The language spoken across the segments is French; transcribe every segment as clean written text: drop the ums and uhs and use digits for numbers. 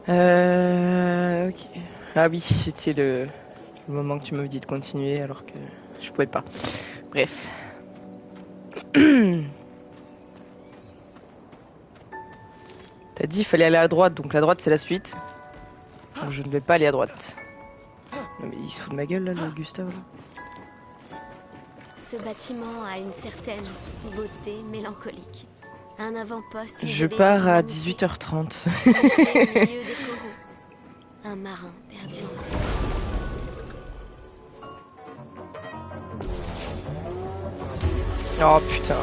Ok. Ah oui, c'était le moment que tu m'avais dit de continuer alors que je pouvais pas. Bref. T'as dit il fallait aller à droite, donc la droite c'est la suite. Donc je ne vais pas aller à droite. Non mais il se fout de ma gueule là, le Gustave là. Ce bâtiment a une certaine beauté mélancolique. Un avant-poste Je isolé pars d'une à magnifique 18h30. caché au milieu des coraux. Un marin perdu en Oh putain.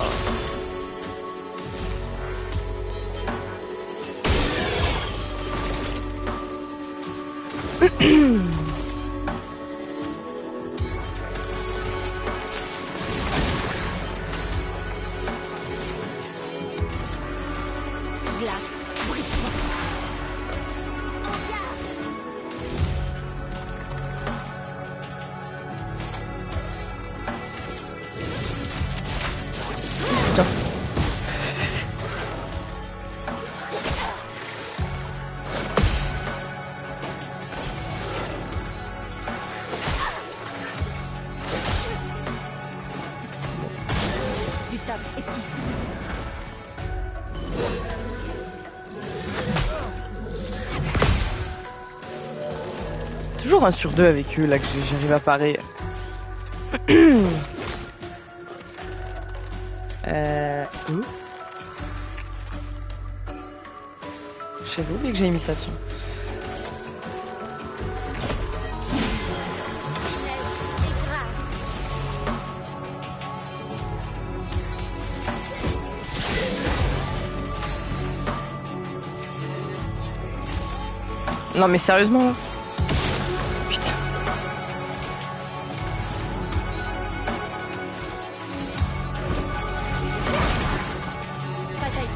glace. Brise-toi. Putain. Gustave, esquive. Toujours 1 sur 2 avec eux là que j'arrive à parer. Où J'avais oublié que j'avais mis ça dessus. Non mais sérieusement là. Putain. Passe à esquive.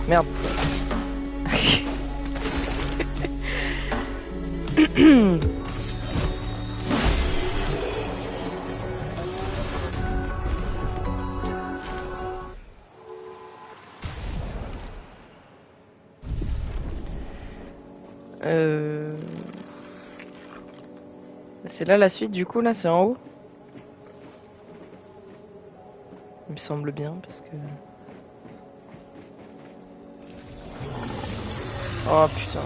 Merde. C'est là la suite du coup là, c'est en haut. Il me semble bien parce que. Oh putain.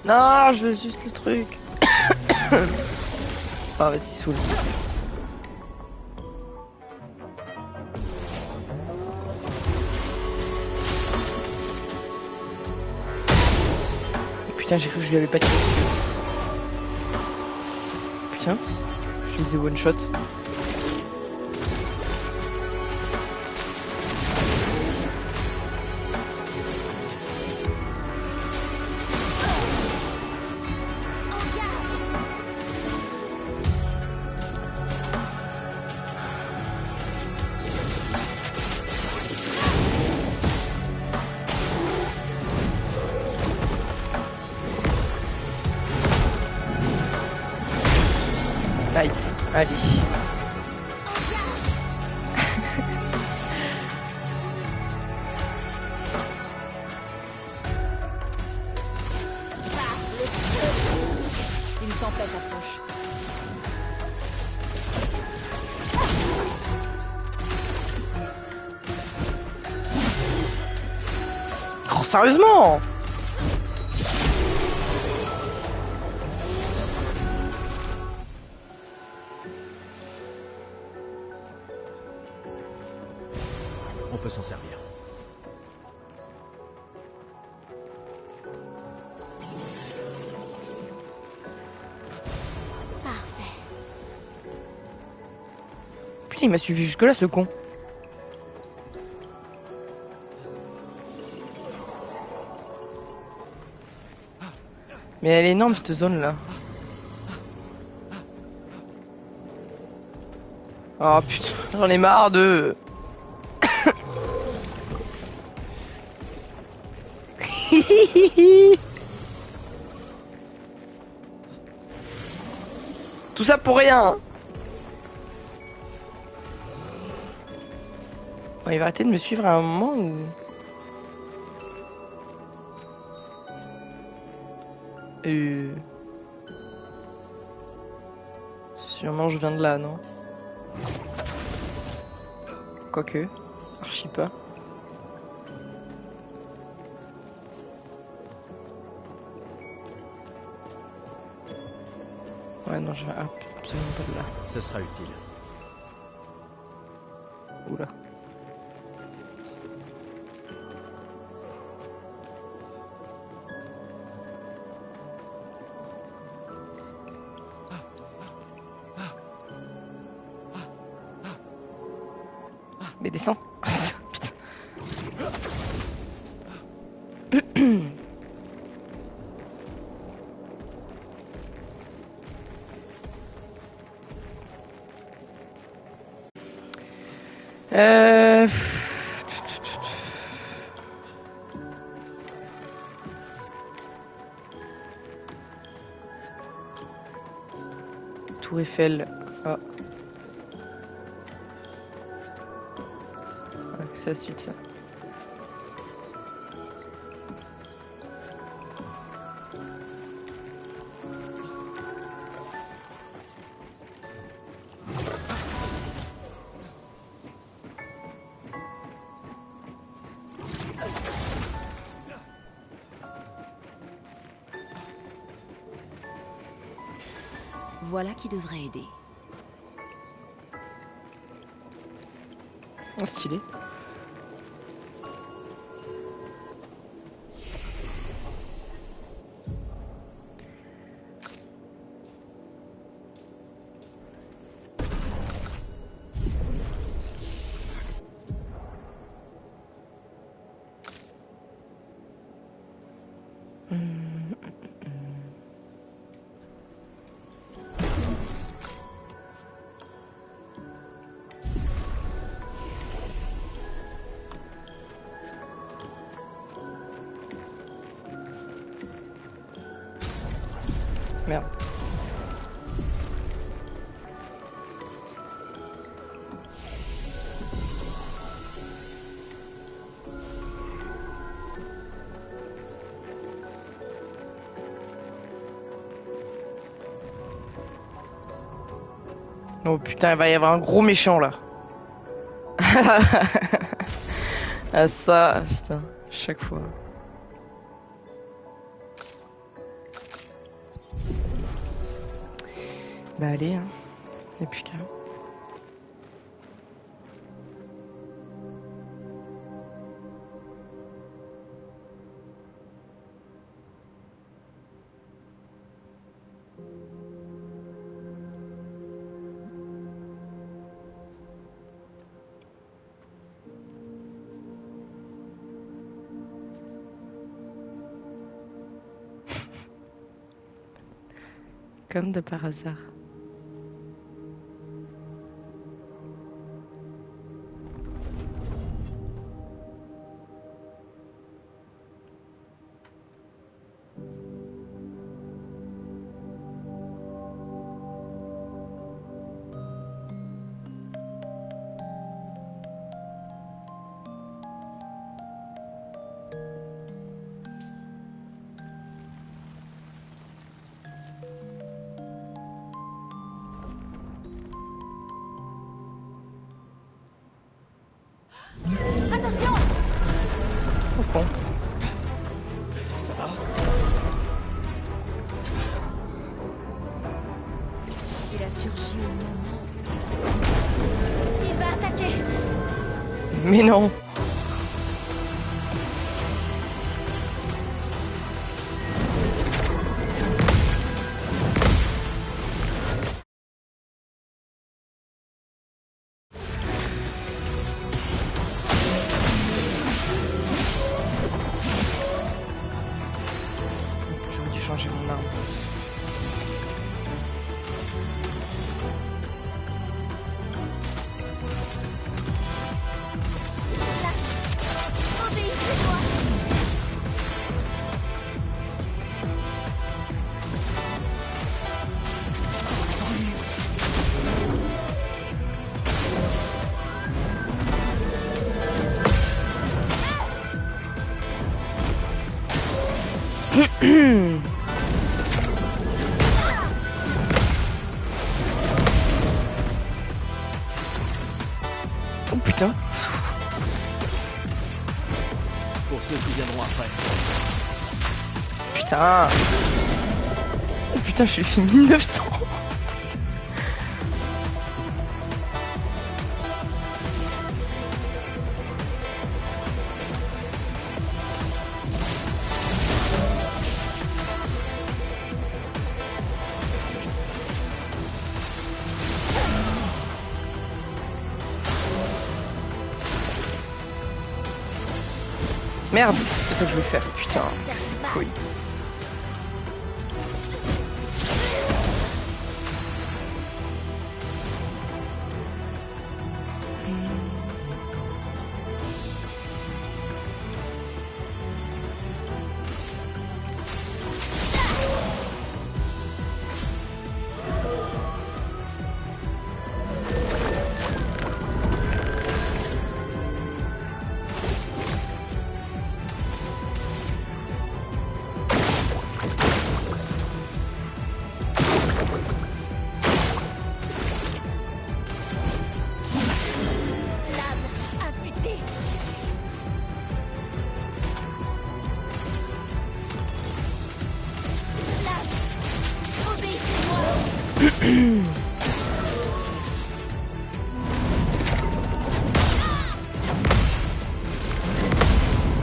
Non, je veux juste le truc. Ah vas-y, saoule. Putain, j'ai cru que je lui avais pas tiré dessus. Putain, je les ai one shot. Nice, allez. Une tempête approche. Oh, sérieusement? On peut s'en servir. Parfait. Putain, il m'a suivi jusque-là, ce con. Mais elle est énorme, cette zone-là. Oh putain, j'en ai marre de... Tout ça pour rien. Bon, il va arrêter de me suivre à un moment ou... Sûrement je viens de là, non? Quoique, archi pas. Ouais, non, je viens absolument pas de là. Ce sera utile. Oula. Mais descends. Putain. Euh... Tour Eiffel. Ah. Ah, c'est la suite ça. Voilà qui devrait aider. Oh, stylé. Merde. Oh putain, il va y avoir un gros méchant là. Ah ça, putain, chaque fois. Bah allez, hein. Y'a plus qu'à. Comme de par hasard. Attention! Au fond. Ça va? Il a surgi au moment. Il va attaquer! Mais non. J'aurais dû changer mon arme. Obéissez-moi! putain. Pour ceux qui viendront après. Putain. Oh, putain, je suis fait 1900. Merde, c'est ça que je vais faire, putain. Oui.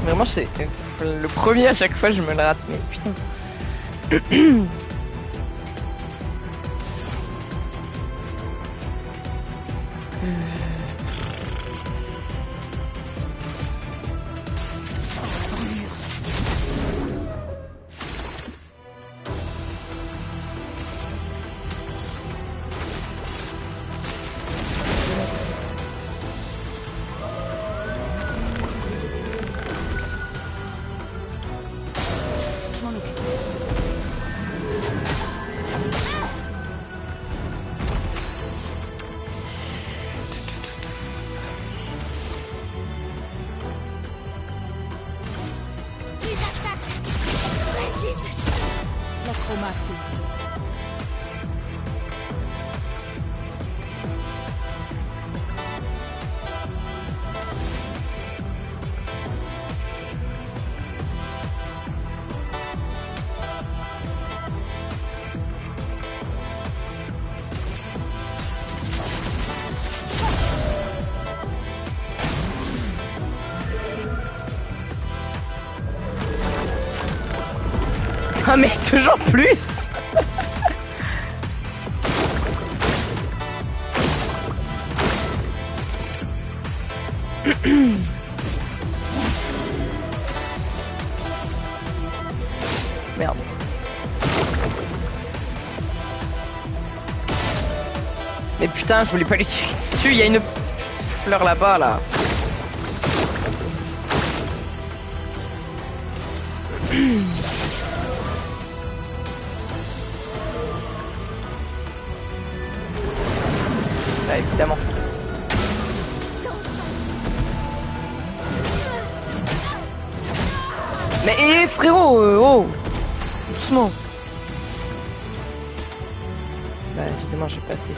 Vraiment, c'est le premier à chaque fois, je me le rate, mais putain. Ah mais toujours plus. Merde. Mais putain, je voulais pas lui tirer dessus, il y a une fleur là-bas là. Bah, évidemment. Mais frérot, oh, doucement. Bah évidemment j'ai passé.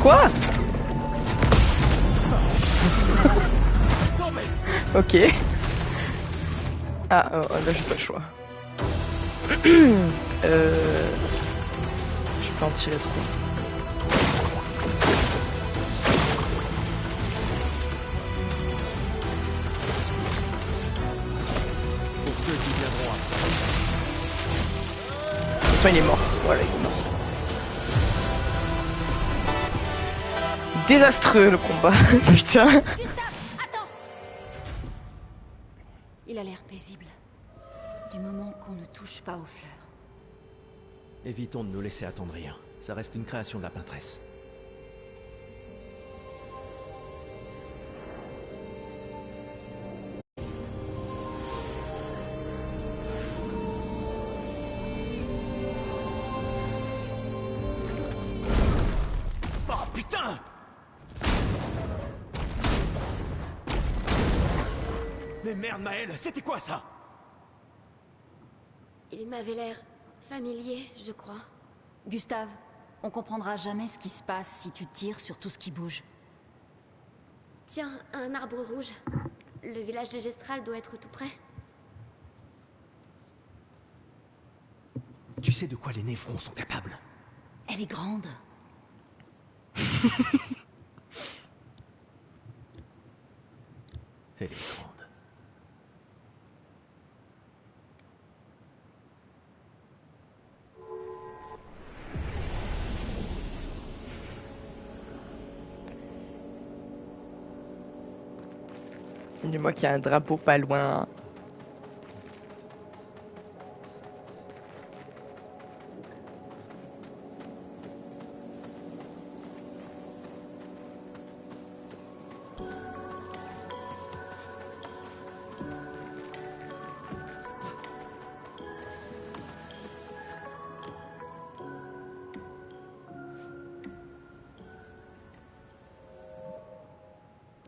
Quoi? Ok. Ah, oh, là j'ai pas le choix. Je peux en tirer trop. Pour ceux qui viendront après. façon, il est mort. Voilà, il est mort. Désastreux le combat. Putain. Gustave, attends! Il a l'air paisible. Du moment qu'on ne touche pas aux fleurs. Évitons de nous laisser attendrir. Ça reste une création de la peintresse. Oh putain! Mais merde Maël, c'était quoi ça? Il m'avait l'air familier, je crois. Gustave, on comprendra jamais ce qui se passe si tu tires sur tout ce qui bouge. Tiens, un arbre rouge. Le village de Gestral doit être tout près. Tu sais de quoi les névrons sont capables? Elle est grande. Elle est grande. Dis-moi qu'il y a un drapeau pas loin.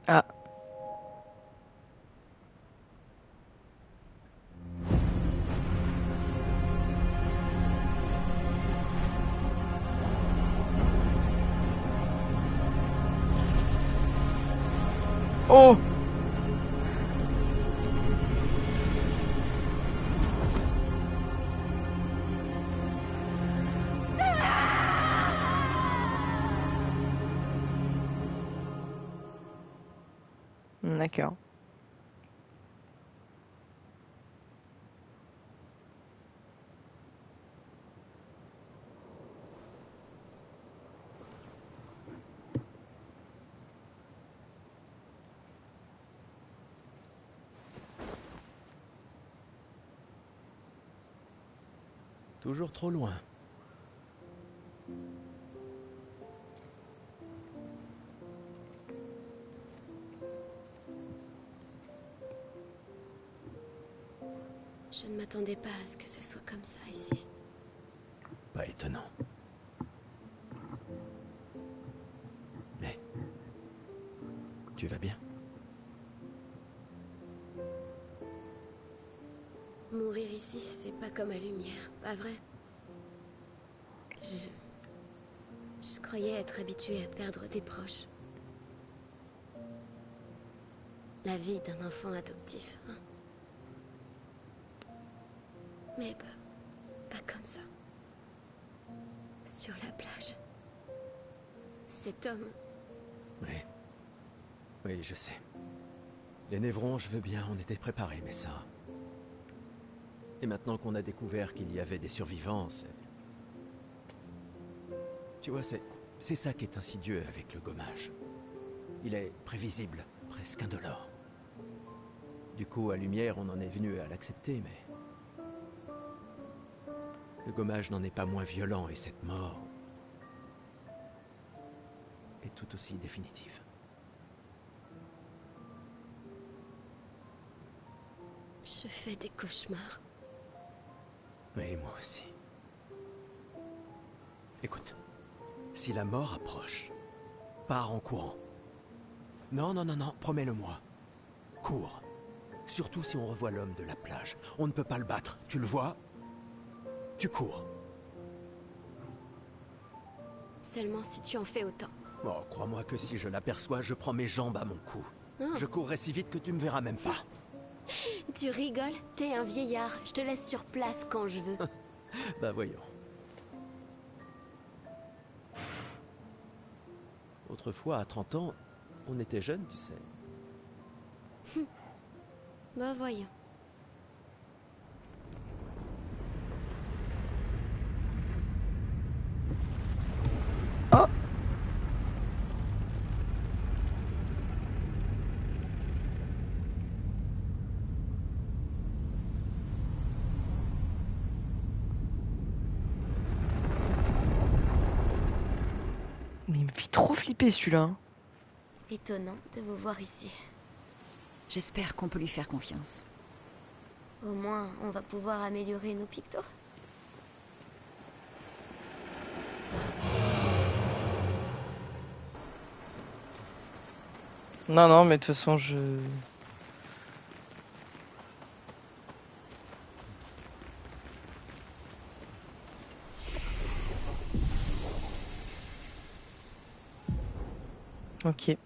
Ah. Oh! D'accord. Toujours trop loin. Je ne m'attendais pas à ce que ce soit comme ça ici. Pas étonnant. Mais... tu vas bien? Mourir ici, c'est pas comme à Lumière, pas vrai? Je croyais être habituée à perdre des proches. La vie d'un enfant adoptif, hein. Mais pas comme ça. Sur la plage. Cet homme... Oui. Oui, je sais. Les névrons, je veux bien, on était préparés, mais ça... Et maintenant qu'on a découvert qu'il y avait des survivants, c'est... Tu vois, c'est ça qui est insidieux avec le gommage. Il est prévisible, presque indolore. Du coup, à Lumière, on en est venu à l'accepter, mais... Le gommage n'en est pas moins violent, et cette mort... est tout aussi définitive. Je fais des cauchemars. Oui, moi aussi. Écoute, si la mort approche, pars en courant. Non, non, non, non, promets-le-moi. Cours. Surtout si on revoit l'homme de la plage. On ne peut pas le battre, tu le vois? Tu cours. Seulement si tu en fais autant. Oh, crois-moi que si je l'aperçois, je prends mes jambes à mon cou. Oh. Je courrai si vite que tu me verras même pas. Tu rigoles? T'es un vieillard. Je te laisse sur place quand je veux. Bah voyons. Autrefois, à 30 ans, on était jeunes, tu sais. Bah voyons. trop flippé celui-là. Hein. Étonnant de vous voir ici. J'espère qu'on peut lui faire confiance. Au moins, on va pouvoir améliorer nos pictos. Non, non, mais de toute façon, je... Ok.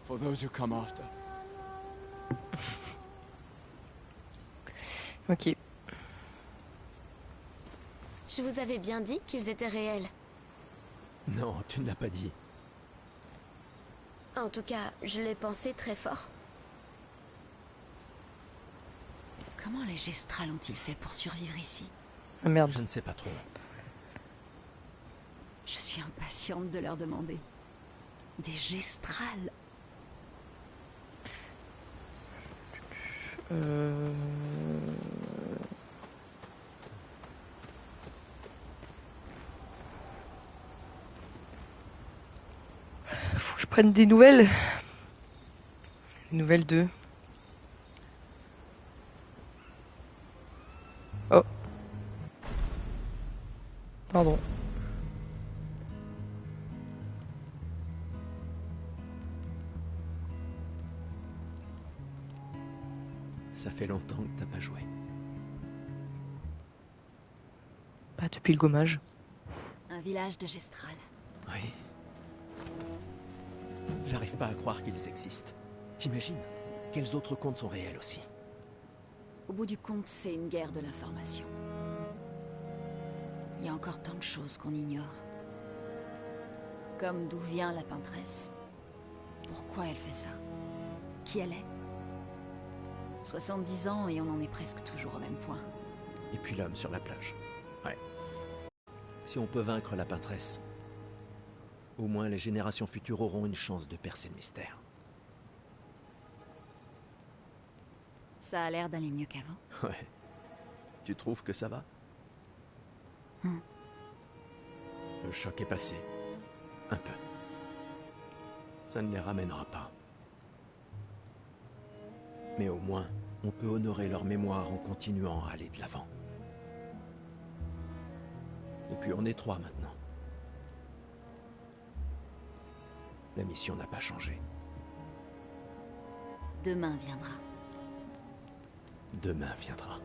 For those who come after. Ok. Je vous avais bien dit qu'ils étaient réels. Non, tu ne l'as pas dit. En tout cas, je l'ai pensé très fort. Comment les Gestrals ont-ils fait pour survivre ici? Ah, merde. Je ne sais pas trop. Je suis impatiente de leur demander. Des Gestrals? Faut que je prenne des nouvelles. Des nouvelles d'eux. Oh. Pardon. Ça fait longtemps que t'as pas joué. Pas depuis le gommage. Un village de Gestral. Oui. J'arrive pas à croire qu'ils existent. T'imagines? Quels autres contes sont réels aussi? Au bout du compte, c'est une guerre de l'information. Il y a encore tant de choses qu'on ignore. Comme d'où vient la peintresse. Pourquoi elle fait ça? Qui elle est? 70 ans et on en est presque toujours au même point. Et puis l'homme sur la plage. Ouais. Si on peut vaincre la peintresse, au moins les générations futures auront une chance de percer le mystère. Ça a l'air d'aller mieux qu'avant. Ouais. Tu trouves que ça va? Le choc est passé. Un peu. Ça ne les ramènera pas. Mais au moins, on peut honorer leur mémoire en continuant à aller de l'avant. Et puis on est 3 maintenant. La mission n'a pas changé. Demain viendra. Demain viendra.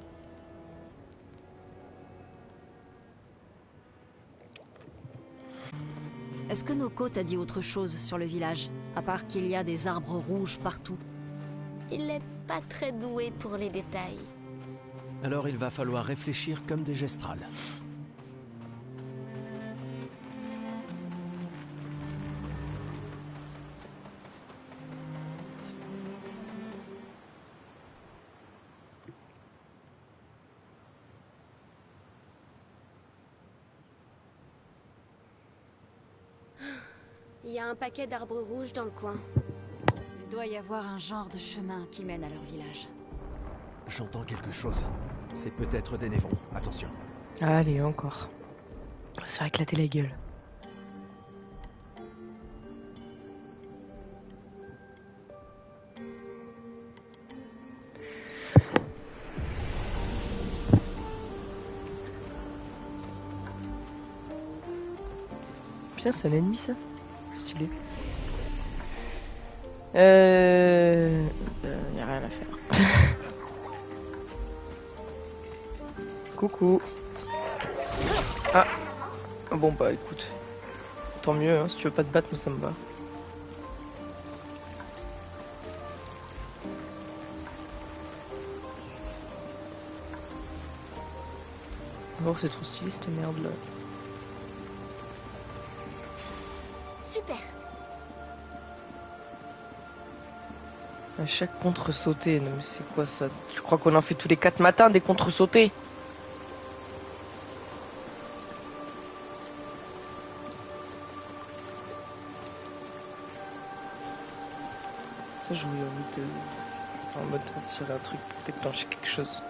Est-ce que Noko t'a dit autre chose sur le village, à part qu'il y a des arbres rouges partout? Il n'est pas très doué pour les détails. Alors il va falloir réfléchir comme des gestrales. Il y a un paquet d'arbres rouges dans le coin. Il doit y avoir un genre de chemin qui mène à leur village. J'entends quelque chose. C'est peut-être des névrons. Attention. Allez, encore. On va se faire éclater la gueule. Putain, c'est un ennemi ça? Stylé. Y a rien à faire. Coucou. Ah. Bon bah écoute. Tant mieux, hein, si tu veux pas te battre, moi ça me va. Oh, c'est trop stylé cette merde là. Super. À chaque contre-sauté, non mais c'est quoi ça? Je crois qu'on en fait tous les 4 matins des contre-sautés. Ça je voulais envie de... en mode tirer un truc pour déclencher quelque chose.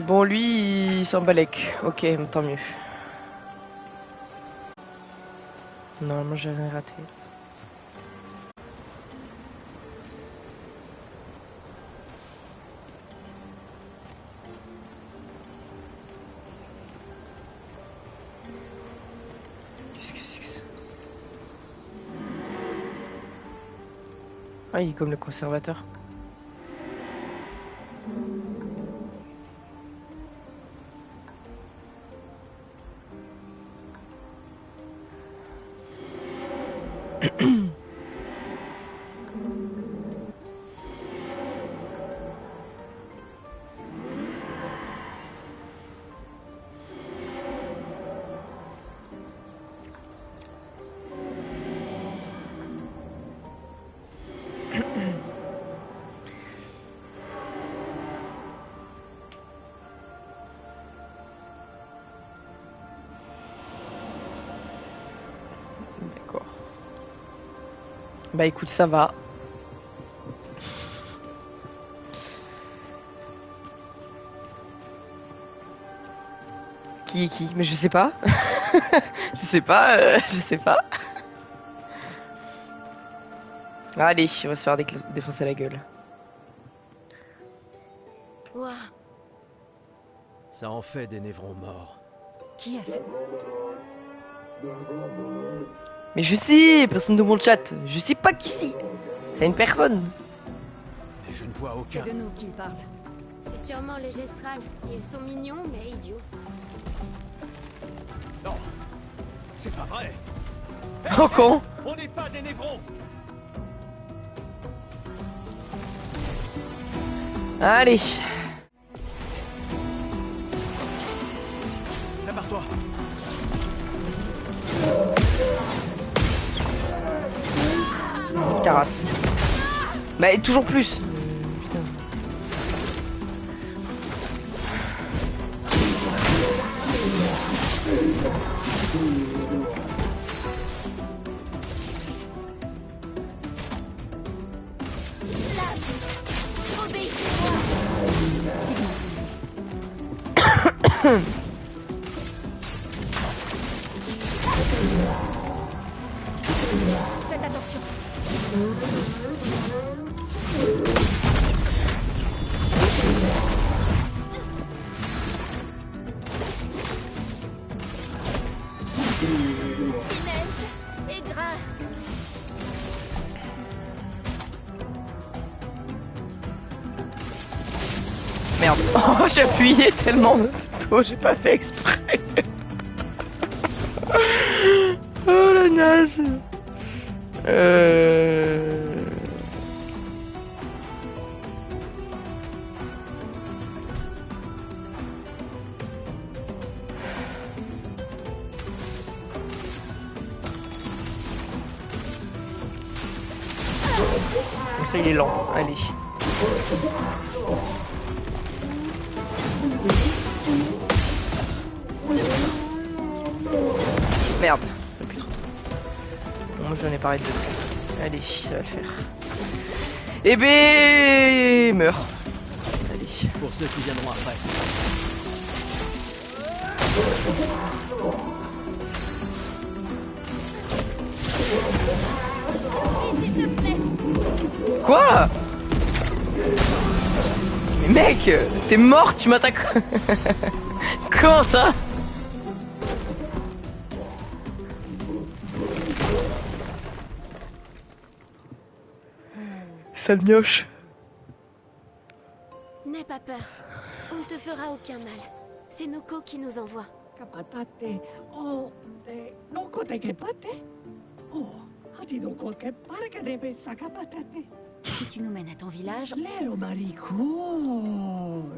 Bon lui il s'en balèque. Ok, tant mieux. Normalement j'ai rien raté. Qu'est-ce que c'est que ça? Ah il est comme le conservateur. D'accord. Bah écoute, ça va. Qui est qui? Mais je sais pas. Je sais pas, je sais pas. Allez, on va se faire défoncer la gueule. Ouah, Ça en fait des névrons morts. Qui a fait... Mais je sais, personne de mon chat. Je sais pas qui c'est. C'est une personne. Mais je ne vois C'est aucun. de nous qu'il parle. c'est sûrement les Gestrals. Ils sont mignons, mais idiots. Non, c'est pas vrai. Oh con. On n'est pas des névrons. Allez. Prépare-toi. Carasse. Bah et toujours plus. Putain. Faites attention. Finesse et grâce. Merde. Oh, j'ai appuyé tellement tôt, j'ai pas fait exprès. Oh la naze. Ça il est lent, allez. Merde, plus trop. Bon, moi j'en ai parlé de deux. Allez, ça va le faire. Eh ben, meurs. Allez. Pour ceux qui viendront après. S'il te plaît. Quoi? Mais mec, t'es mort, tu m'attaques. Comment ça? Sale mioche. N'aie pas peur. On ne te fera aucun mal. C'est Noko qui nous envoie. Kapatate, oh, no kote kepate. Oh, hatido kolke parakadebe sakapatate. Si tu nous mènes à ton village, Lero maricón.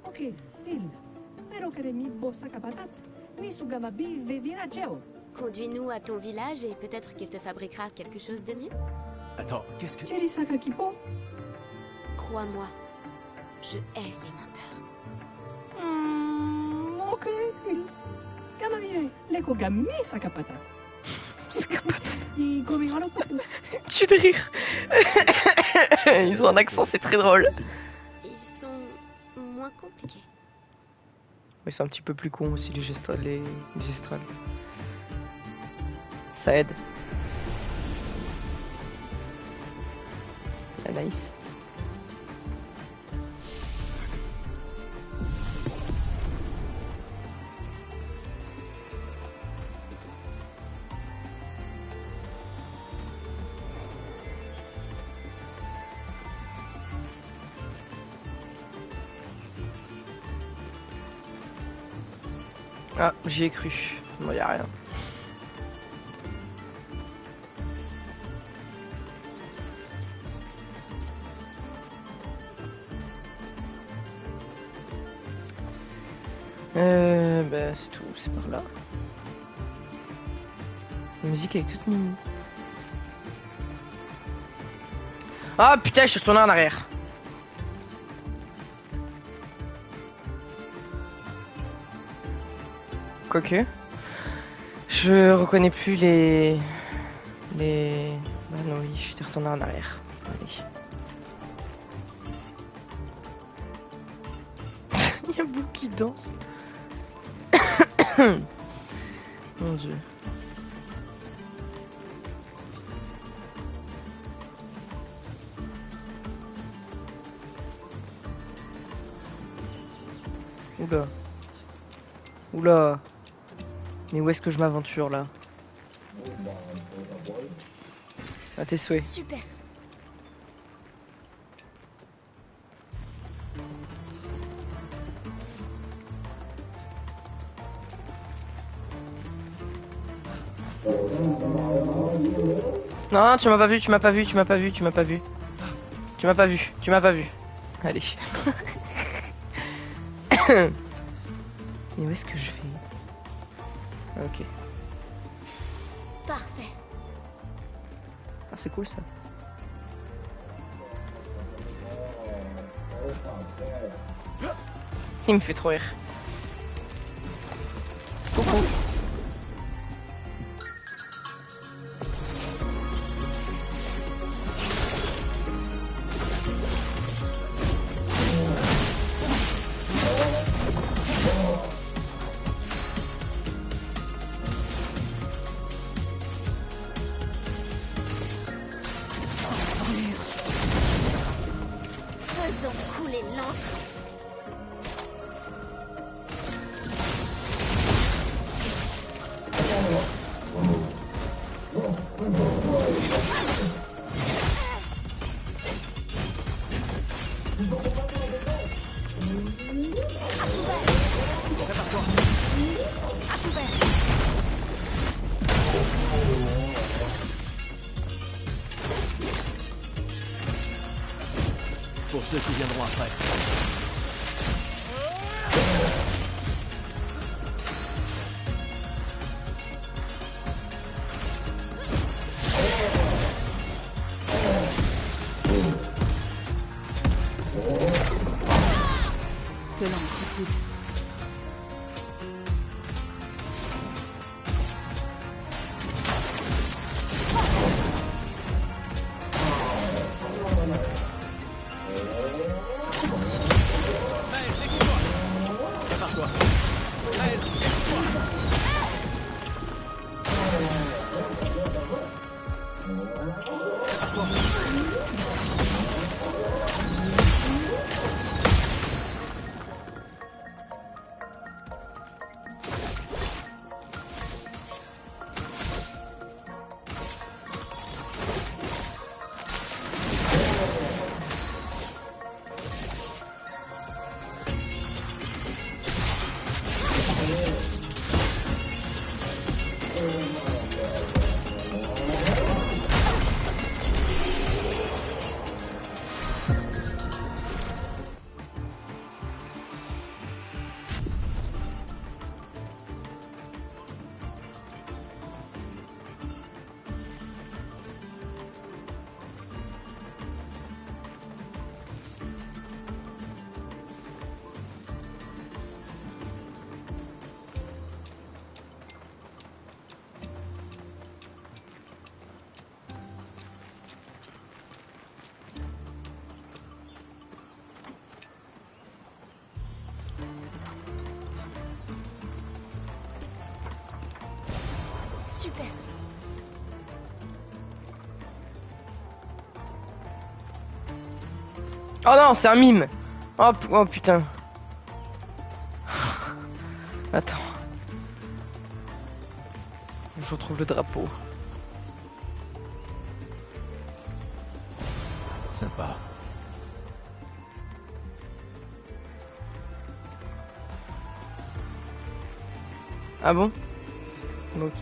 Ok, il. Pero que mi bossa kapatate. Ni sugamabi de virageo. Conduis-nous à ton village et peut-être qu'il te fabriquera quelque chose de mieux. Attends, qu'est-ce que... Cheri sakakipo. Crois-moi, je hais les menteurs. Ok, il. Kama vive, leko gami sakapata. I gomi halopatu. Tu de rire. Ils ont un accent, c'est très drôle. Ils sont moins compliqués. Mais c'est un petit peu plus con aussi les gestrales. Les gestrales. Ça aide. Ah, nice. Ah, j'y ai cru. Bon, y a rien. Bah c'est tout, c'est par là. La musique elle est toute mimi. Ah putain, je suis retourné en arrière. Quoique. Je reconnais plus les... Bah non oui, je suis retourné en arrière. Allez. Il y a beaucoup qui danse. Mon dieu. Oula. Oula. Mais où est-ce que je m'aventure là? À tes souhaits. Super. Non, tu m'as pas vu, tu m'as pas vu, tu m'as pas vu, tu m'as pas vu. Tu m'as pas vu, tu m'as pas vu. Allez. Mais où est-ce que je vais? Ok. Parfait. Ah, c'est cool ça. Il me fait trop rire. Coucou. Faisons couler l'encre. Pour ceux qui viendront après. que l'encre coule. Prépare-toi. Super. Oh non, c'est un mime. Oh, oh putain. Attends. Je retrouve le drapeau. Sympa. Ah bon? Ok.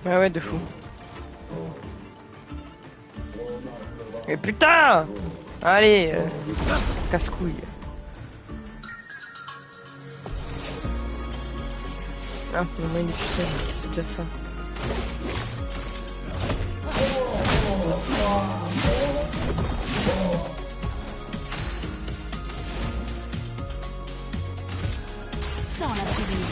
Ah ouais, de fou. Et putain! Allez, casse-couille. Ah, au moins il est tout seul, c'est déjà ça. Sans la prévenir.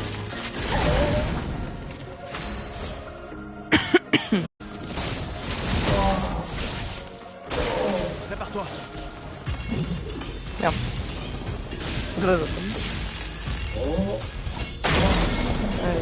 Prépare-toi. Merde. Allez.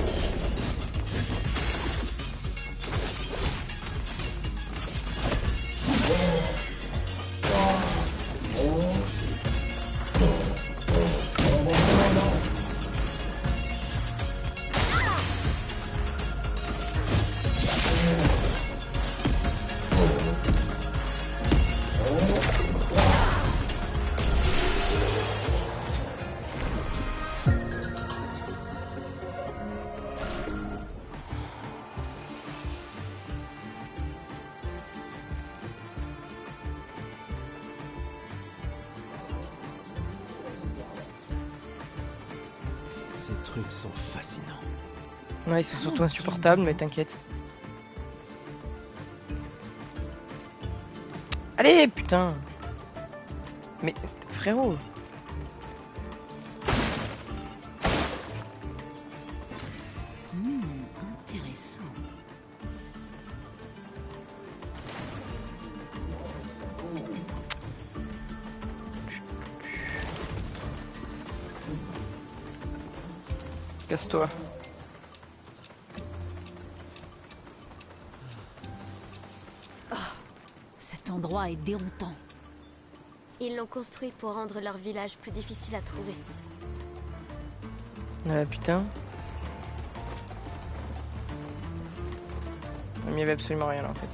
Ces trucs sont fascinants. Ouais, ils sont surtout insupportables, mais t'inquiète. Allez, putain! Mais, frérot! Intéressant. Casse-toi. Cet endroit est déroutant. Ils l'ont construit pour rendre leur village plus difficile à trouver. Ah putain. Il n'y avait absolument rien là en fait.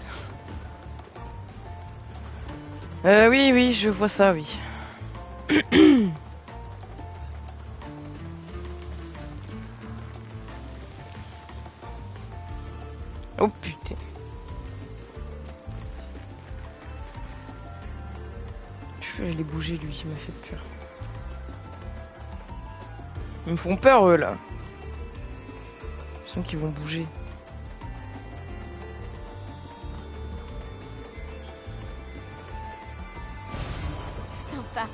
Oui, oui, je vois ça, oui. Oh putain. Je l'ai bougé lui, il m'a fait peur. Ils me font peur eux là. Je sens qu'ils vont bouger. Sympa.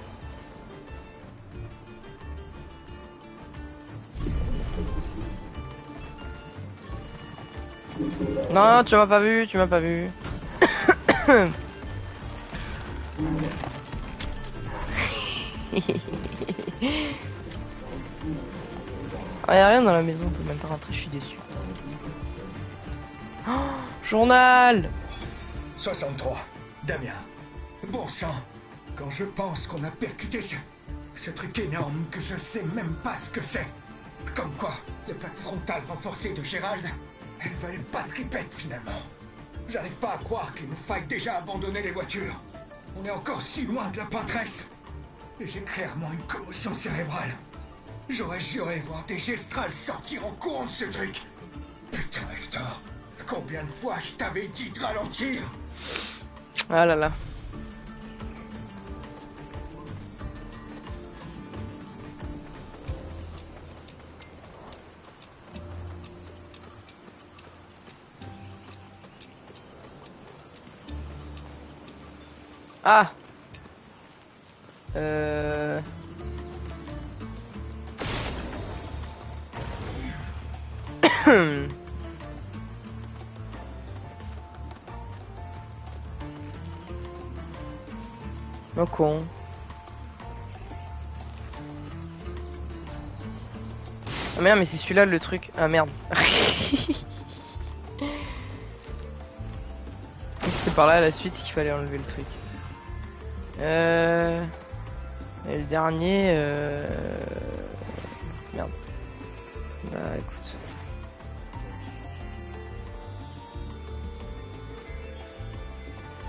Non, tu m'as pas vu, tu m'as pas vu. Ah, y'a rien dans la maison, on peut même pas rentrer, je suis déçu. Oh, journal. 63. Damien. Bon sang. Quand je pense qu'on a percuté ce truc énorme que je sais même pas ce que c'est. Comme quoi, les plaques frontales renforcées de Gérald, elles valaient pas tripette finalement. J'arrive pas à croire qu'il nous faille déjà abandonner les voitures. On est encore si loin de la peintresse. Et j'ai clairement une commotion cérébrale. J'aurais juré voir des gestrales sortir en courant de ce truc. Putain, Hector, combien de fois je t'avais dit de ralentir? Ah là là. Ah. Oh con. Ah mais non mais c'est celui-là le truc. Ah merde. C'est par là à la suite qu'il fallait enlever le truc. Et le dernier merde. Bah écoute.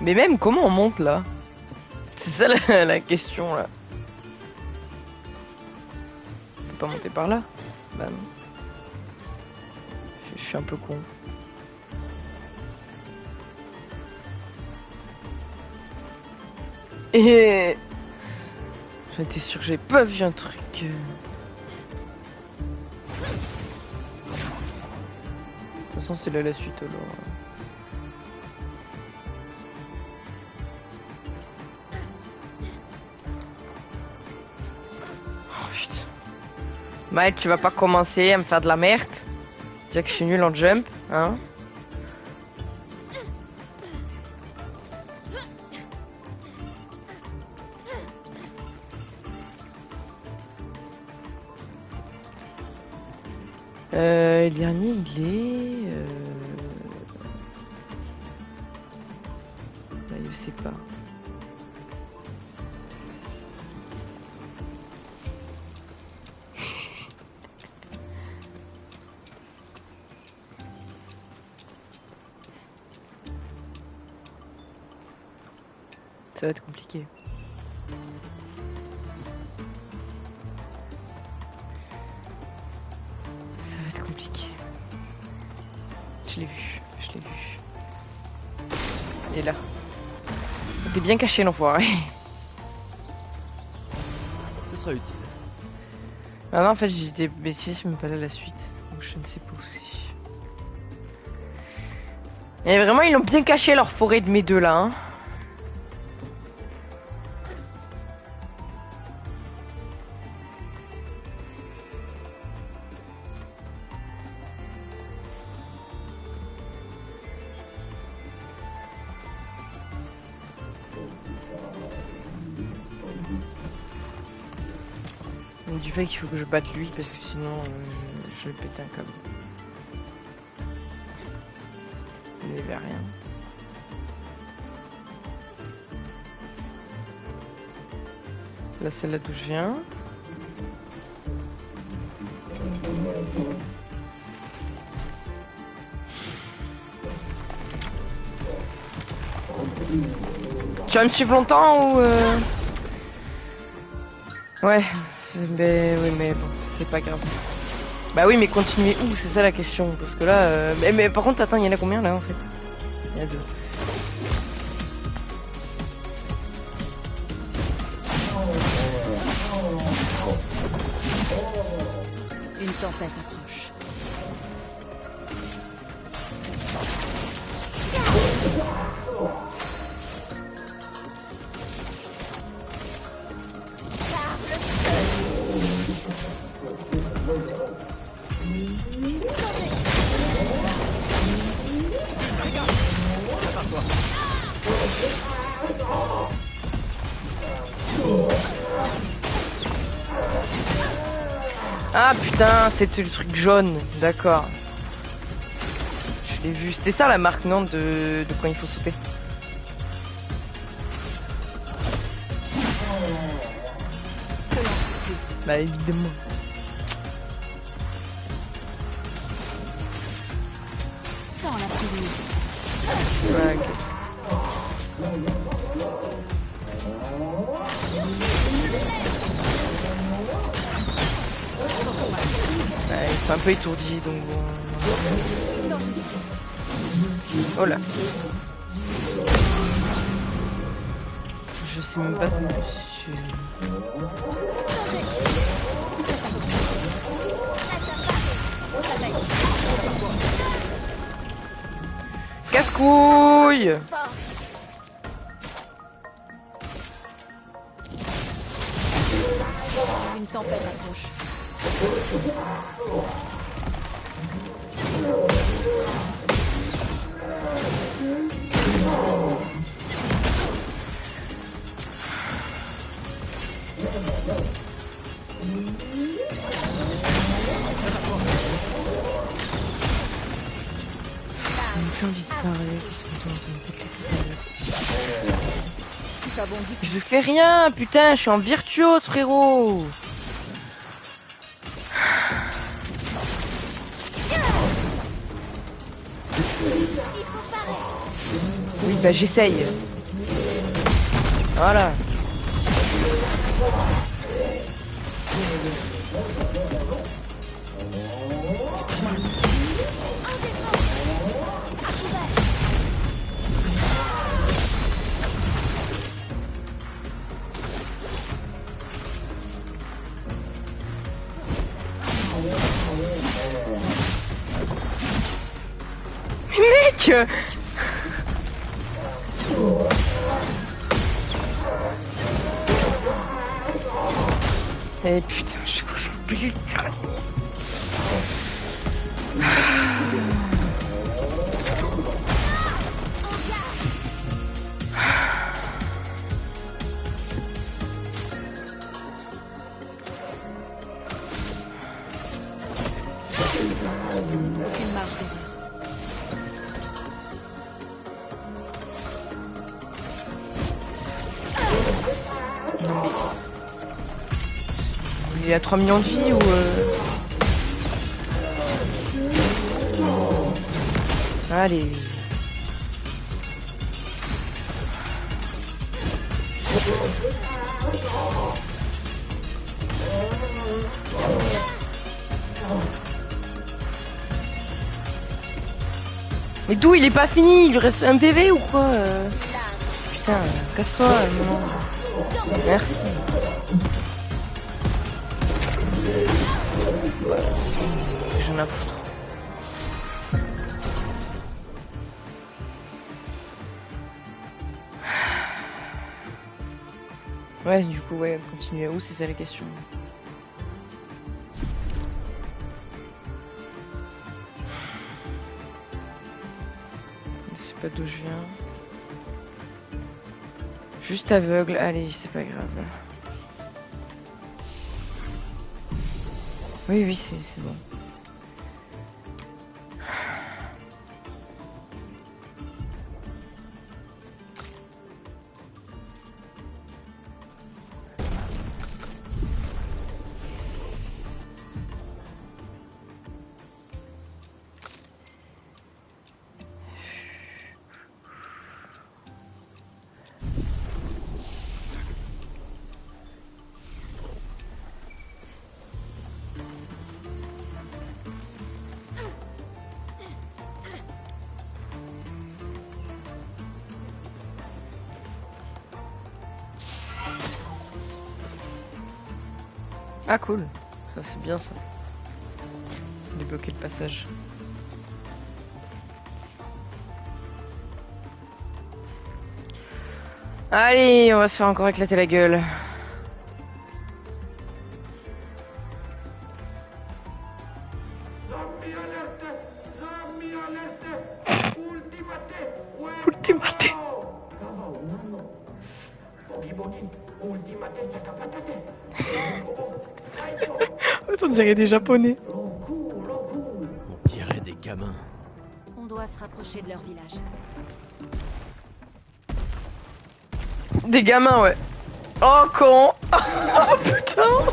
Mais même comment on monte là? C'est ça la question là. On peut pas monter par là? Bah non. Je suis un peu con. Et j'étais sûr que j'ai pas vu un truc. De toute façon c'est là la suite alors. Oh putain. Mike, tu vas pas commencer à me faire de la merde. Déjà que je suis nul en jump, hein. Le dernier, il est... Là, je sais pas. Ça va être compliqué. Je l'ai vu, je l'ai vu. Il est là. T'es bien caché l'enfoiré. Ce sera utile. Ah non, en fait j'ai des bêtises, mais pas là la suite. Donc je ne sais pas où c'est. Et vraiment ils l'ont bien caché leur forêt de mes deux là. Hein. Du fait qu'il faut que je batte lui parce que sinon je vais péter un câble. Il n'y avait rien. Là c'est là d'où je viens. Tu vas me suivre longtemps ou Ouais. Mais oui, mais bon, c'est pas grave. Bah oui, mais continuer où? C'est ça la question. Parce que là... Mais par contre, attends, il y en a combien là en fait? Il y en a deux. Une tempête approche. Ah putain, c'était le truc jaune, d'accord. Je l'ai vu, c'était ça la marque, non, de quand il faut sauter. Bah évidemment. Sans la prévenir. Ouais, ok. Ouais, ils sont un peu étourdis donc bon. Oh là. Je sais même pas où je suis. Casse-couille. Une tempête approche. J'ai plus envie de parler, putain, ça me pète les couilles. Si t'as bondi, Je fais rien, putain, je suis en virtuose, frérot. Oui, bah j'essaye. Voilà. Mais mec! Eh putain, je suis putain. aucune marge d'erreur. Non mais... Il a 3 millions de vies ou... Allez. Mais d'où il est pas fini? Il lui reste un PV ou quoi Putain, casse-toi, maman. Merci. J'en ai à foutre. Ouais, du coup, ouais, continuer où, c'est ça la question. Je sais pas d'où je viens. Juste aveugle, allez, c'est pas grave. Oui, oui, c'est bon. Ah cool, ça c'est bien ça. Débloquer le passage. Allez, on va se faire encore éclater la gueule. Ultimate. On dirait des japonais. On dirait des gamins. On doit se rapprocher de leur village. Des gamins, ouais. Oh con. Oh putain. Oh,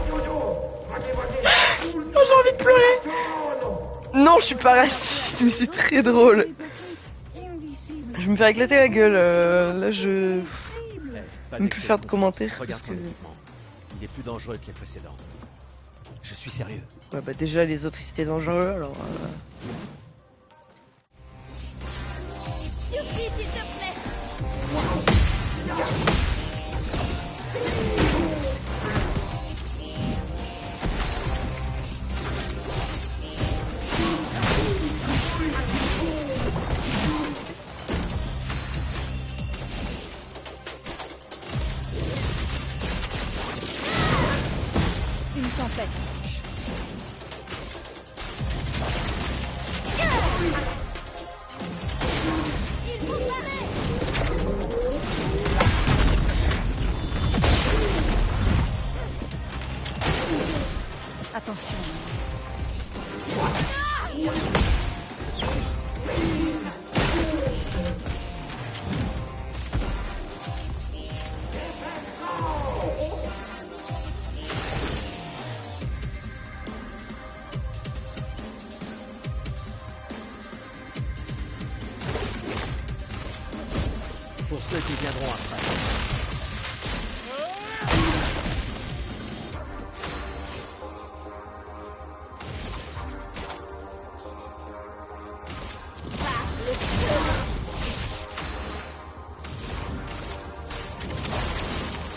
j'ai envie de pleurer. Non, je suis pas raciste, mais c'est très drôle. Je me fais éclater la gueule. Là, je Pas ne peux plus faire de d'excès commentaires. confiance. Parce Regarde que... ton équipement. Il est plus dangereux que les précédents. Je suis sérieux. Ouais, bah déjà, les autres, ils étaient dangereux, alors... Suffit, s'il te plaît. Une tempête. Il faut parer. Attention. Pour ceux qui viendront après.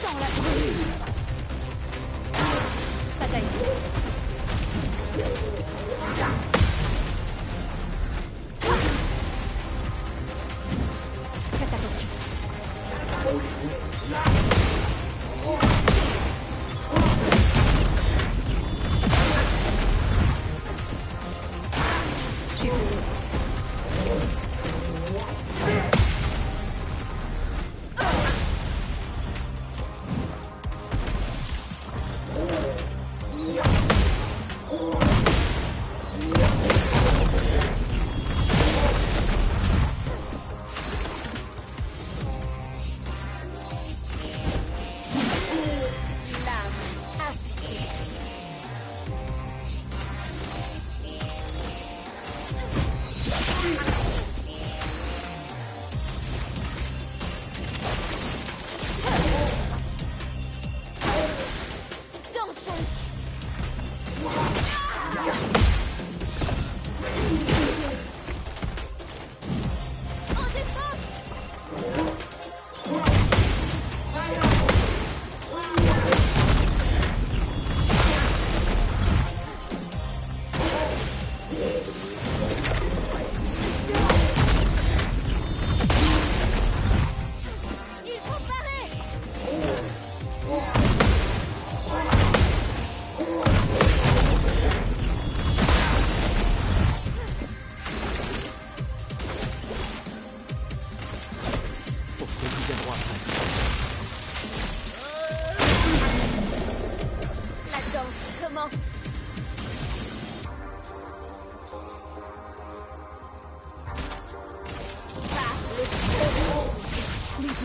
Sans la brûle. Bataille. Faites attention.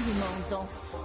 Les danse.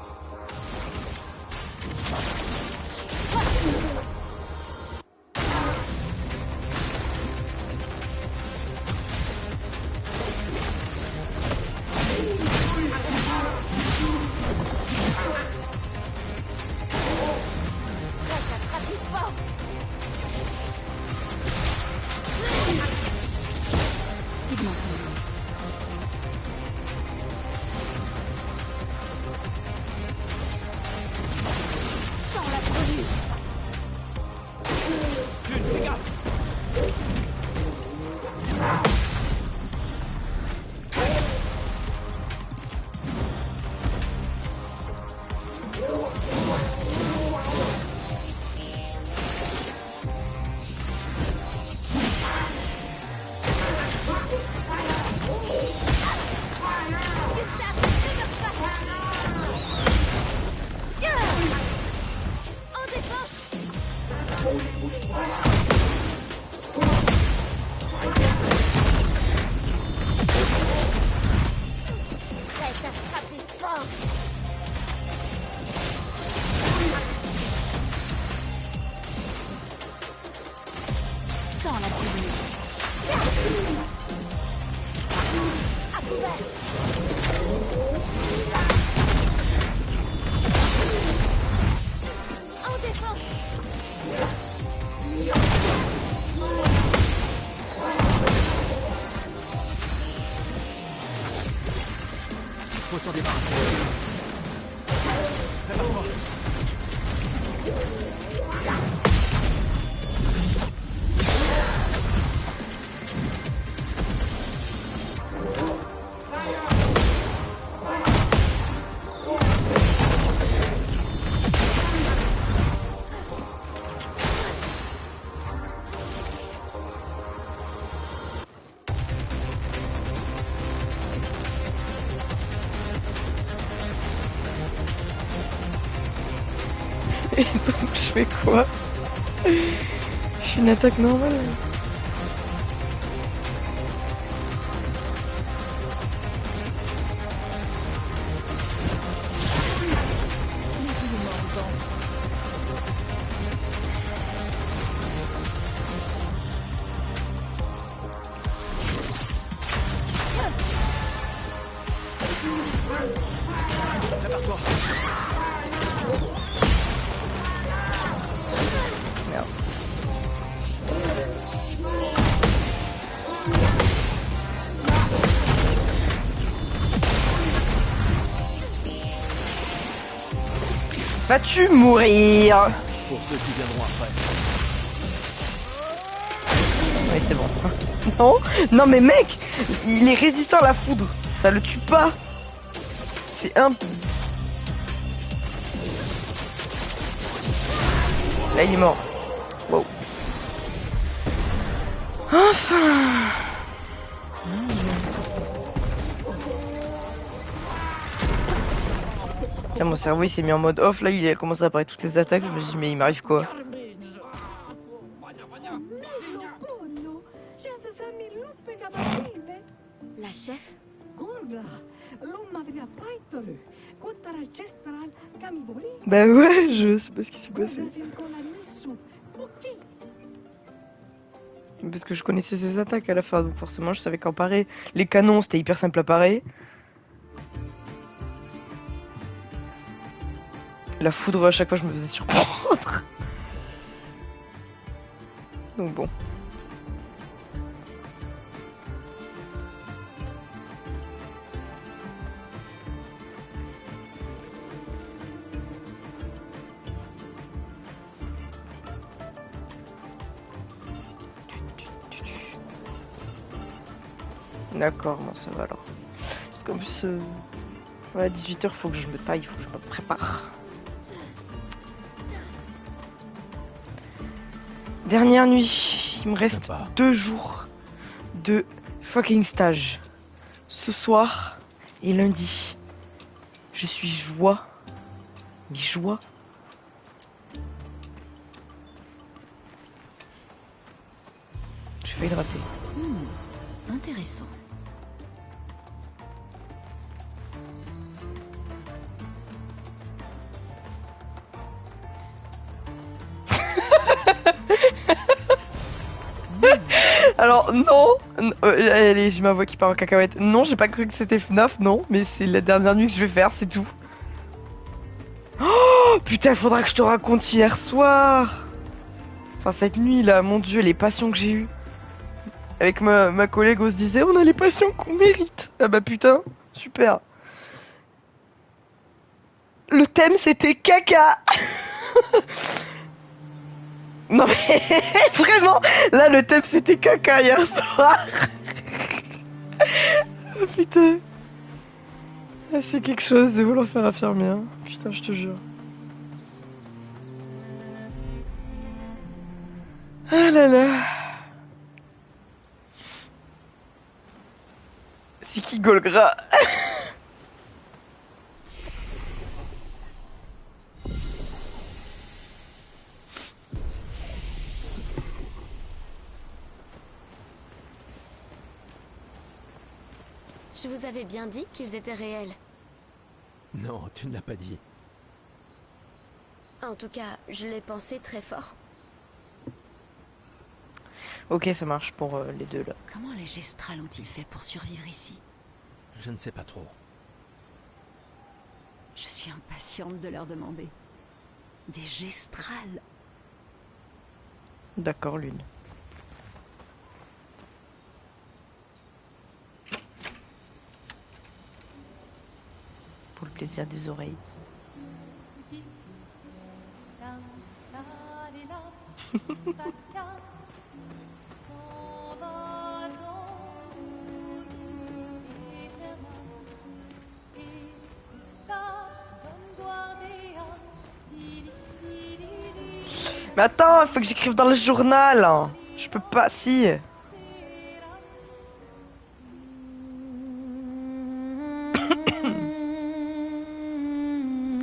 En défense. Faut s'en débarrasser. Prépare-toi. Et donc je fais quoi? Je suis une attaque normale. Prépare-toi. Merde. Vas-tu mourir? Pour ceux qui viendront après. Oui, c'est bon. Non, non mais mec, il est résistant à la foudre. Ça le tue pas. C'est un... Là, il est mort. Wow. Enfin. Tiens, mon cerveau il s'est mis en mode off. Là, il a commencé à apparaître toutes les attaques. Je me suis dit, mais il m'arrive quoi? La chef? Bah ouais, je sais pas ce qui s'est passé. Parce que je connaissais ses attaques à la fin, donc forcément je savais qu'en parer. Les canons c'était hyper simple à parer. La foudre à chaque fois je me faisais surprendre. Donc bon. D'accord, bon ça va alors. Parce qu'en plus, ouais, à 18h, faut que je me taille, faut que je me prépare. Dernière nuit, il me reste Sympa. 2 jours de fucking stage. Ce soir et lundi. Je suis joie. Mais joie. Je vais hydrater. Intéressant. Alors non, allez, j'ai ma voix qui part en cacahuète. Non, j'ai pas cru que c'était FNAF, non, mais c'est la dernière nuit que je vais faire, c'est tout. Oh putain, faudra que je te raconte hier soir. Enfin cette nuit là, mon dieu, les passions que j'ai eues. Avec ma collègue, on se disait, on a les passions qu'on mérite. Ah bah putain, super. Le thème c'était caca. Non mais vraiment, là le thème c'était caca hier soir. Oh, putain. Ah, c'est quelque chose de vouloir faire affirmer. Hein. Putain, je te jure. Ah là là. C'est qui Golgra? Je vous avais bien dit qu'ils étaient réels. Non, tu ne l'as pas dit. En tout cas, je l'ai pensé très fort. Ok, ça marche pour les deux là. Comment les Gestrals ont-ils fait pour survivre ici? Je ne sais pas trop. Je suis impatiente de leur demander. Des gestrales. D'accord, Lune. Pour le plaisir des oreilles. Mais attends, il faut que j'écrive dans le journal. Je peux pas, si.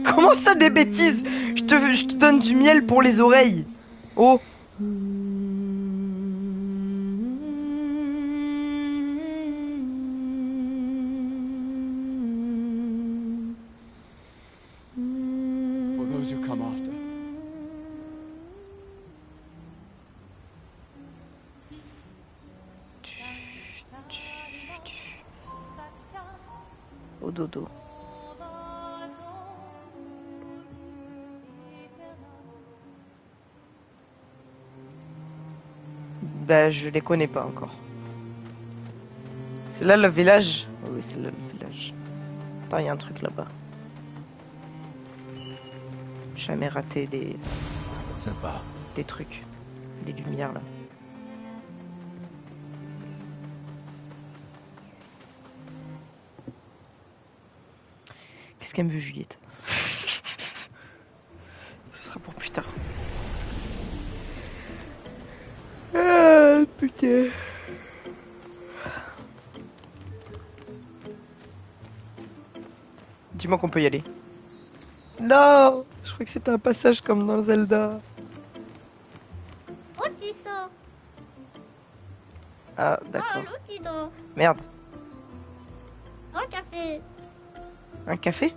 Comment ça, des bêtises? Je te donne du miel pour les oreilles. Oh. For those who come after. Au dodo. Bah, je les connais pas encore. C'est là le village? Oui, c'est là le village. Attends, il y a un truc là-bas. Jamais raté Sympa. des trucs. Des lumières là. Qu'est-ce qu'elle me veut, Juliette? Ce sera pour plus tard. Ah, putain. Dis-moi qu'on peut y aller. Non, je crois que c'était un passage comme dans Zelda. Ah, d'accord. Merde. Un café. Un café?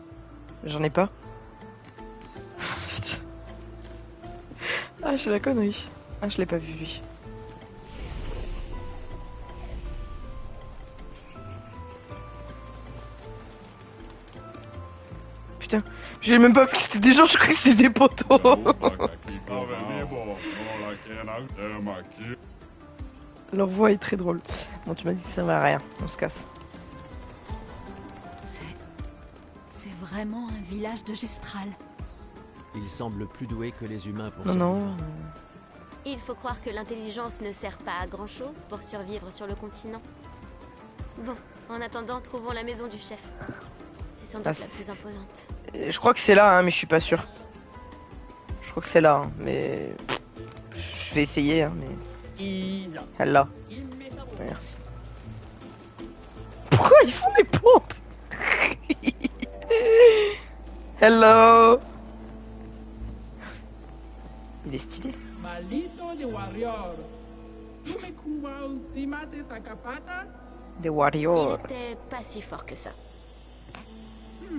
J'en ai pas. Putain. Ah, j'ai la connerie. Ah, je l'ai pas vu, lui. Putain, j'ai même pas vu que c'était des gens, je crois que c'était des poteaux. Leur voix est très drôle. Bon, tu m'as dit que ça servait à rien. On se casse. C'est vraiment un village de gestrales. Ils semblent plus doués que les humains pour Non, survivre. non. Il faut croire que l'intelligence ne sert pas à grand chose pour survivre sur le continent. Bon, en attendant, trouvons la maison du chef. C'est sans doute la plus imposante. Je crois que c'est là, hein, mais je suis pas sûr. Je crois que c'est là, hein, mais... Je vais essayer, hein, mais... Elle là. Merci. Pourquoi ils font des pompes? Hello. Il est stylé. Maldito de warrior. ¿Tú me cuba ultimate sacapata? Des Il warriors. était pas si fort que ça.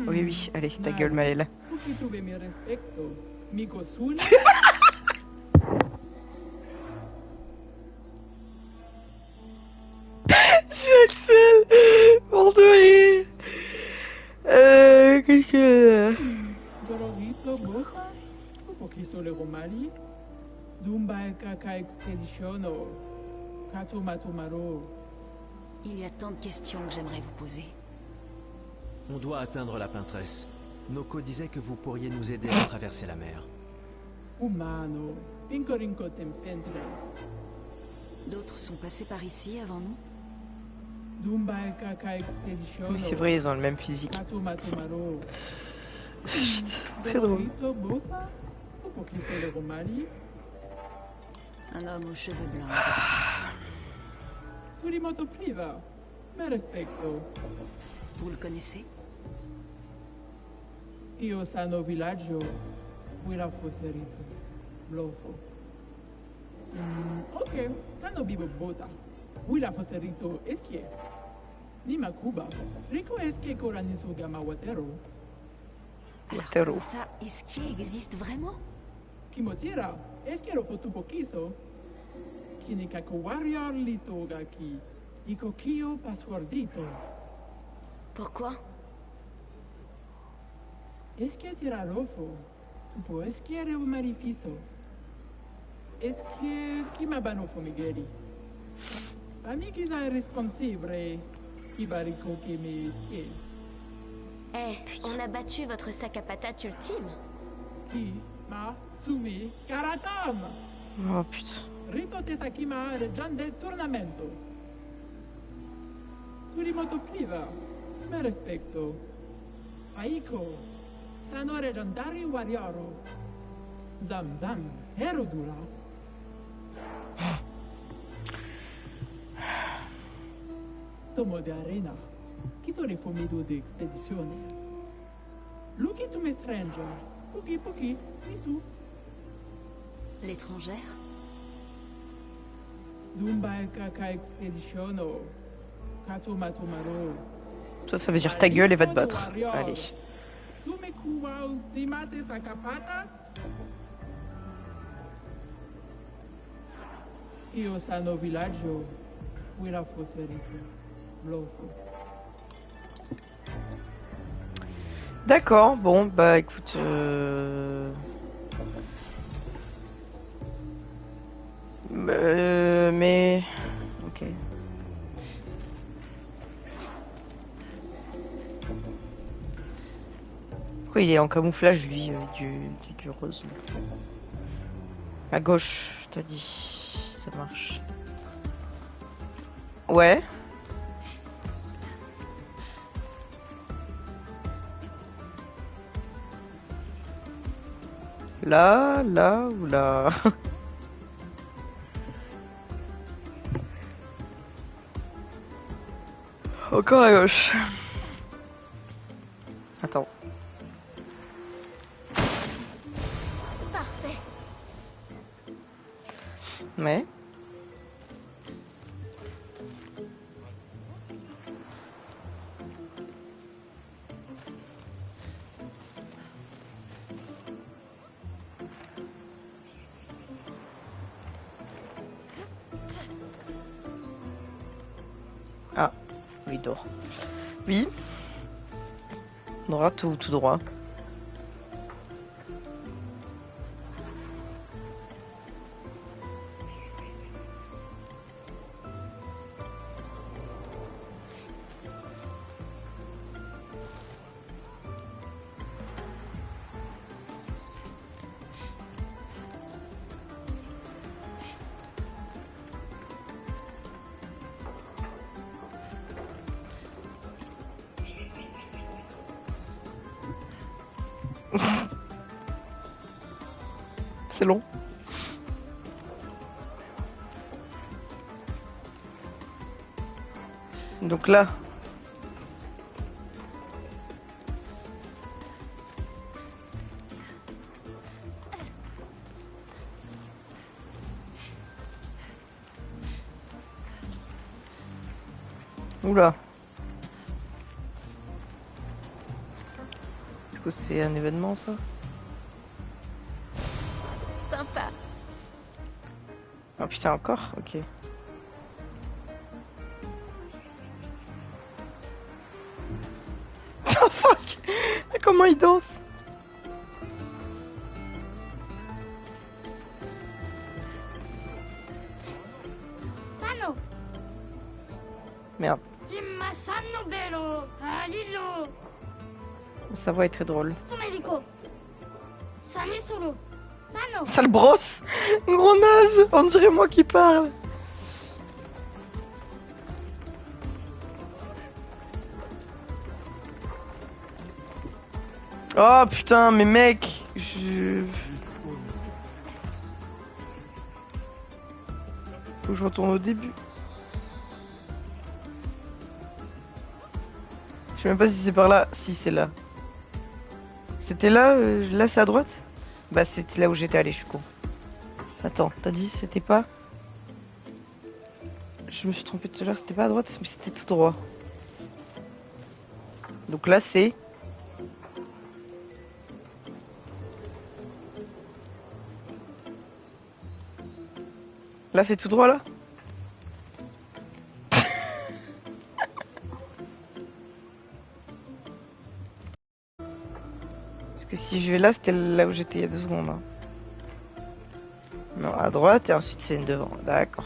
Oui, oui, allez, ta gueule, Maëlle. Tú que tuve mi respecto. Mi cosuna. J'accèle. Pour de rire. Qu'est-ce que... Dorogito boca. Un poquito le romali. Dumba kaka expeditiono. Kato matomaro. Il y a tant de questions que j'aimerais vous poser. On doit atteindre la peintresse. Noko disait que vous pourriez nous aider à traverser la mer. Humano. Pincorinco tempentres. D'autres sont passés par ici avant nous? Dumba kaka expeditiono. Oui, c'est vrai, ils ont le même physique. Kato matomaro. Très drôle. Dorogito boca. Un poquito le romali. Un homme aux cheveux blancs. Surimoto priva. Me respecto. Vous le connaissez? Io sano villaggio. Wila foserito. Blofo. Ok. Sano bibo bota. Wila foserito eskie. Nima Cuba. Rico eskie koranisu gama watero. Alors Watero. comme ça, est-ce qu'il existe vraiment? Kimotira. Esquiero fotupo kiso. Kinikako warrior litogaki. Iko kio passwordito. Pourquoi? Est-ce que tirarofo? Tipo, est-ce que era o marifiso? Est-ce que mabanofo Migueli? Amigos è responsabile. Qui barico che mi schier. Eh, on a battu votre sac à patates ultime. Qui ma sumi karatam. Oh putain. Rito Tesakima reggian del tornamento. Surimoto priva. Me rispetto. Aiko. Sano reggiantari wariaro. Zam zam. Herodura. Tomo de arena. Chi sono i fomido di expedizione? Luki to me stranger. Puki puki. Nisu. L'étrangère? Dumba kaka expeditiono. Kato matomaro. Ça veut dire ta gueule et va te battre. Allez. Tu me kuwa ultimate sakapata? Io sano villaggio. Wira foserito. Blofo. D'accord, bon, bah écoute... mais... Ok. Pourquoi il est en camouflage, lui, du rose? À gauche, t'as dit. Ça marche. Ouais. Là ou là? Encore à gauche. Attends. Parfait. Ouais. Ah, il dort. Oui. Droite ou tout droit? C'est long. Donc là. Oula. Est-ce que c'est un événement ça? Sympa. Oh putain, encore? Ok. Oh fuck! Comment il danse? Sano. Merde. Dimma Sano Bello. Alilo. Sa voix est très drôle. Somerico. Sani solo. Sano. Sale brosse! Gros naze! On dirait moi qui parle! Oh putain, mais mec! Faut que je retourne au début. Je sais même pas si c'est par là. Si, c'est là. C'était là? Là, c'est à droite? Bah, c'était là où j'étais allé, je suis con. Attends, t'as dit c'était pas? Je me suis trompé tout à l'heure, c'était pas à droite, mais c'était tout droit. Donc là, c'est... Là, c'est tout droit, là? Parce que si je vais là, c'était là où j'étais il y a 2 secondes. Hein. Non, à droite et ensuite c'est une devant. D'accord.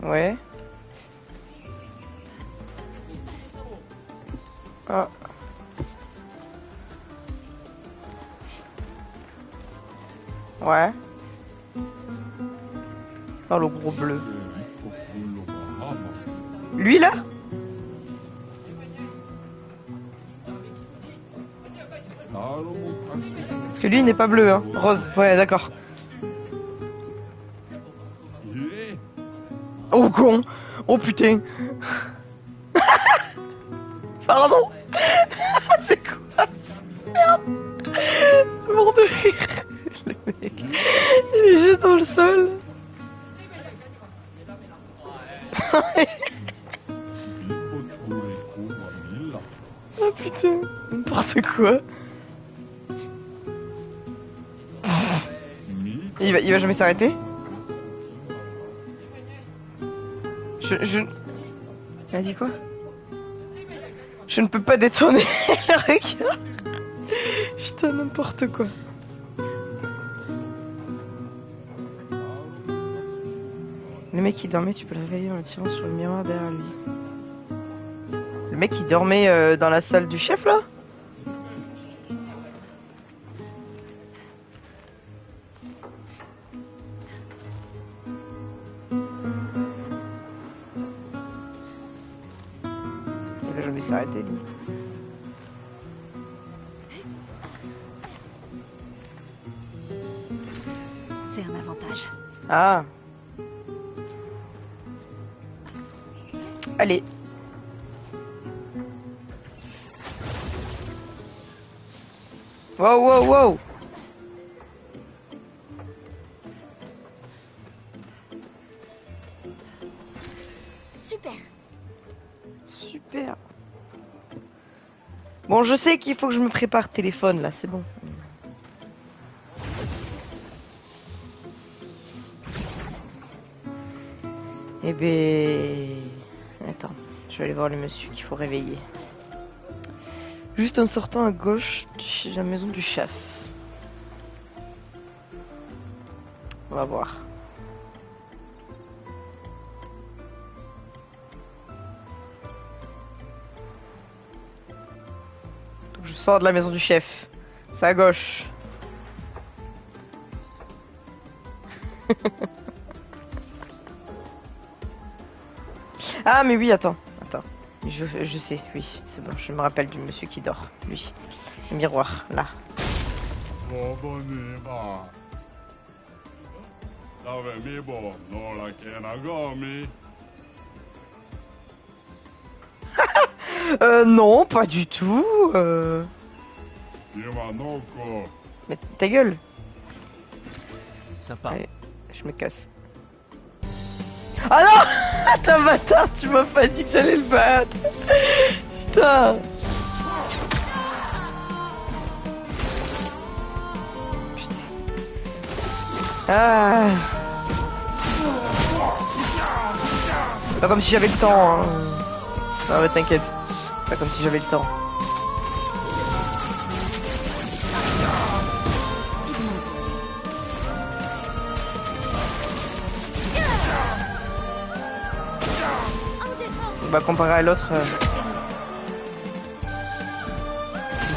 Ouais. Ah. Ouais. Oh le gros bleu. Lui là? Parce que lui il n'est pas bleu, hein. Rose, ouais d'accord. Oh con! Oh putain! Pardon! C'est quoi? Merde! Mort de rire! Le mec, il est juste dans le sol. Oh putain, n'importe quoi. Il va jamais s'arrêter? Il a dit quoi? Je ne peux pas détourner le regard. Putain, n'importe quoi. Le mec qui dormait, tu peux le réveiller en le tirant sur le miroir derrière lui. Le mec qui dormait dans la salle du chef là? Il va jamais s'arrêter lui. C'est un avantage. Ah. Allez. Wow, wow, wow. Super. Super. Bon, je sais qu'il faut que je me prépare téléphone là, c'est bon. Eh ben... Attends, je vais aller voir le monsieur qu'il faut réveiller. Juste en sortant à gauche de la maison du chef. On va voir. Donc je sors de la maison du chef. C'est à gauche. Ah mais oui, attends. Je sais, oui, c'est bon, je me rappelle du monsieur qui dort, lui. Le miroir, là. Non, pas du tout. Mais ta gueule. Sympa. Allez, je me casse. Ah non! Attends, bâtard, tu m'as pas dit que j'allais le battre. Putain. Ah. Pas comme si j'avais le temps. Hein. Non mais t'inquiète. Pas comme si j'avais le temps. Bah comparé à l'autre,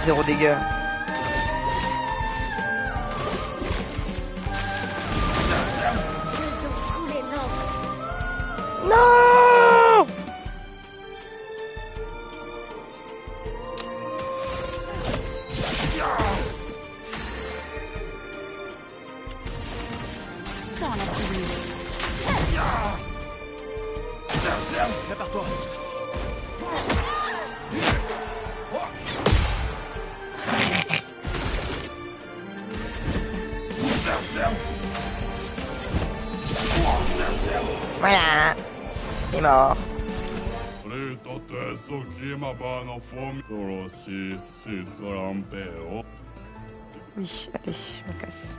0 dégâts. Non! Sans la prévenir. Prépare-toi. Voilà. Il est mort. Oui, allez, je me casse.